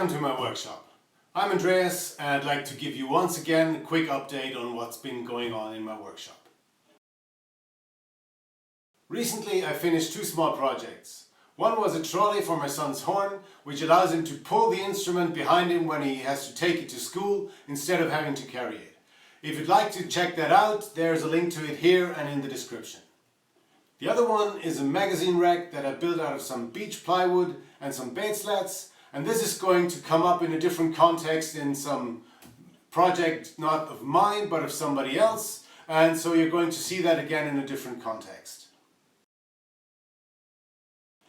Welcome to my workshop. I'm Andreas and I'd like to give you once again a quick update on what's been going on in my workshop. Recently I finished two small projects. One was a trolley for my son's horn, which allows him to pull the instrument behind him when he has to take it to school instead of having to carry it. If you'd like to check that out, there's a link to it here and in the description. The other one is a magazine rack that I built out of some beech plywood and some bed slats, and this is going to come up in a different context in some project not of mine but of somebody else, and so you're going to see that again in a different context.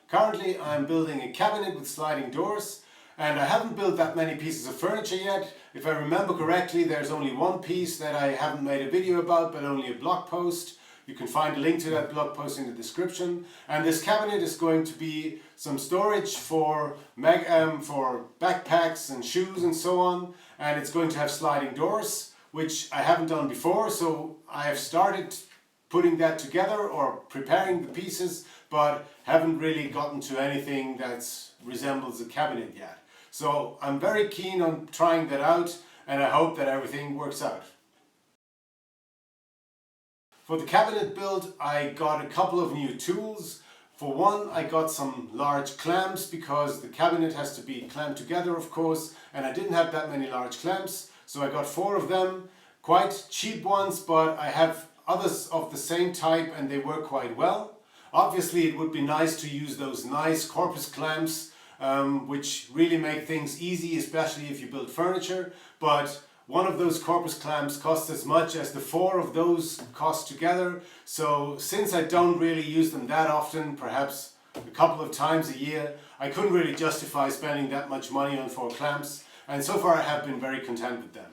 Currently I'm building a cabinet with sliding doors, and I haven't built that many pieces of furniture yet. If I remember correctly, there's only one piece that I haven't made a video about, but only a blog post. You can find a link to that blog post in the description. And this cabinet is going to be some storage for backpacks and shoes and so on. And it's going to have sliding doors, which I haven't done before. So I have started putting that together or preparing the pieces, but haven't really gotten to anything that resembles a cabinet yet. So I'm very keen on trying that out, and I hope that everything works out. For the cabinet build, I got a couple of new tools. For one, I got some large clamps because the cabinet has to be clamped together, of course, and I didn't have that many large clamps, so I got 4 of them. Quite cheap ones, but I have others of the same type and they work quite well. Obviously, it would be nice to use those nice corpus clamps, which really make things easy, especially if you build furniture, but one of those corpus clamps costs as much as the 4 of those cost together. So since I don't really use them that often, perhaps a couple of times a year, I couldn't really justify spending that much money on 4 clamps, and so far I have been very content with them.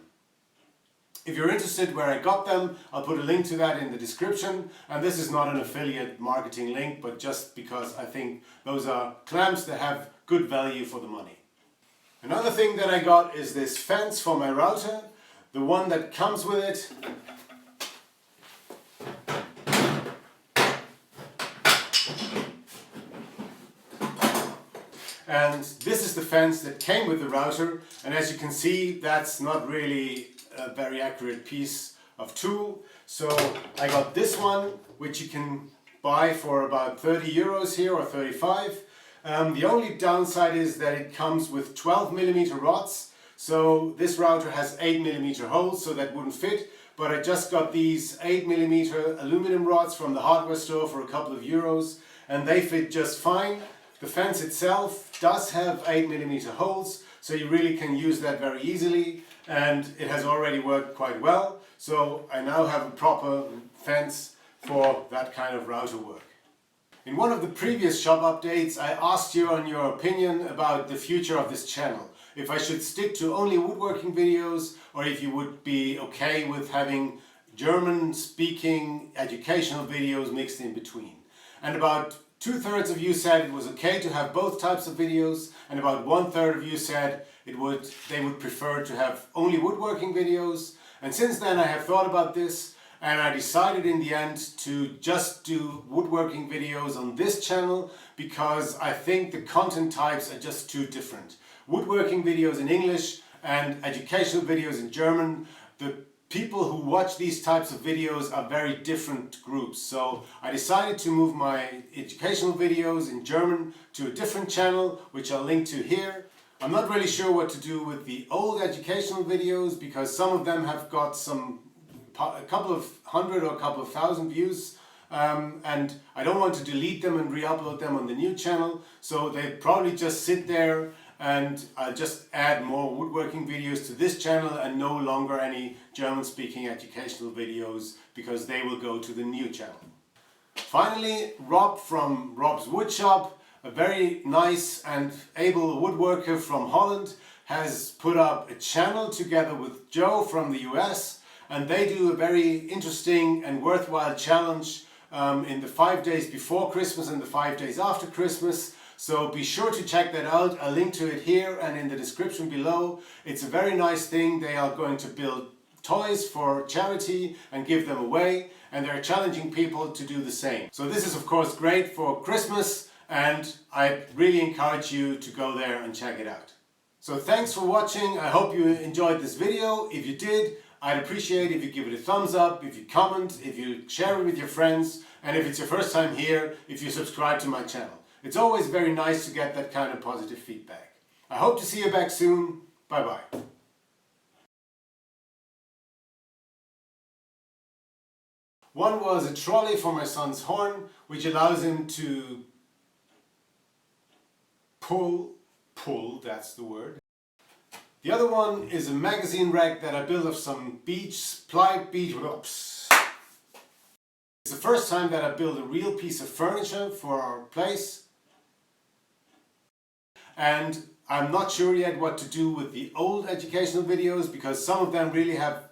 If you're interested where I got them, I'll put a link to that in the description, and this is not an affiliate marketing link, but just because I think those are clamps that have good value for the money. Another thing that I got is this fence for my router, the one that comes with it. And this is the fence that came with the router, and as you can see, that's not really a very accurate piece of tool. So I got this one, which you can buy for about 30 euros here or 35. The only downside is that it comes with 12mm rods, so this router has 8mm holes, so that wouldn't fit, but I just got these 8mm aluminum rods from the hardware store for a couple of euros, and they fit just fine. The fence itself does have 8mm holes, so you really can use that very easily, and it has already worked quite well, so I now have a proper fence for that kind of router work. In one of the previous shop updates, I asked you on your opinion about the future of this channel. If I should stick to only woodworking videos, or if you would be okay with having German-speaking educational videos mixed in between. And about 2/3 of you said it was okay to have both types of videos, and about 1/3 of you said they would prefer to have only woodworking videos. And since then I have thought about this, and I decided in the end to just do woodworking videos on this channel because I think the content types are just too different. Woodworking videos in English and educational videos in German, the people who watch these types of videos are very different groups. So I decided to move my educational videos in German to a different channel, which I'll link to here. I'm not really sure what to do with the old educational videos because some of them have got a couple of hundred or a couple of thousand views, and I don't want to delete them and re-upload them on the new channel, so they probably just sit there, and I'll just add more woodworking videos to this channel and no longer any German-speaking educational videos because they will go to the new channel. Finally, Rob from Rob's Woodshop, a very nice and able woodworker from Holland, has put up a channel together with Joe from the US, and they do a very interesting and worthwhile challenge in the 5 days before Christmas and the 5 days after Christmas. So be sure to check that out. I'll link to it here and in the description below. It's a very nice thing. They are going to build toys for charity and give them away, and they're challenging people to do the same. So this is of course great for Christmas, and I really encourage you to go there and check it out. So thanks for watching. I hope you enjoyed this video. If you did, I'd appreciate if you give it a thumbs up, if you comment, if you share it with your friends, and if it's your first time here, if you subscribe to my channel. It's always very nice to get that kind of positive feedback. I hope to see you back soon. Bye bye. One was a trolley for my son's horn, which allows him to pull, that's the word. The other one is a magazine rack that I built of some beech. It's the first time that I built a real piece of furniture for our place. And I'm not sure yet what to do with the old educational videos because some of them really have,